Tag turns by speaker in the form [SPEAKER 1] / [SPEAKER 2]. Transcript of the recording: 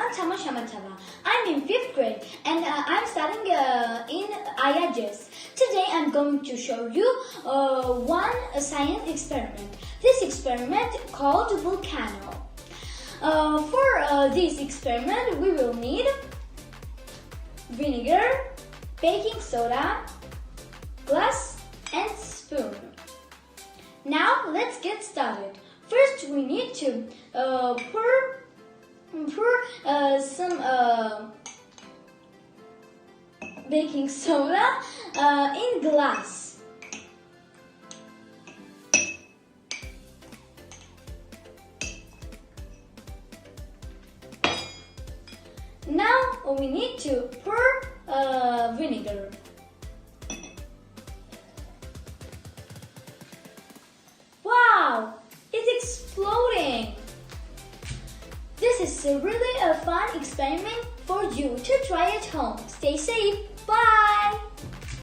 [SPEAKER 1] I'm Tamo Shamatava. I'm in 5th grade and I'm studying in Leou-Aia-Gess. Today I'm going to show you one science experiment. This experiment called Volcano. For this experiment we will need vinegar, baking soda, glass and spoon. Now let's get started. First we need to pour some baking soda in glass. Now we need to pour vinegar. Wow! It's exploding! This is really a fun experiment for you to try at home. Stay safe. Bye!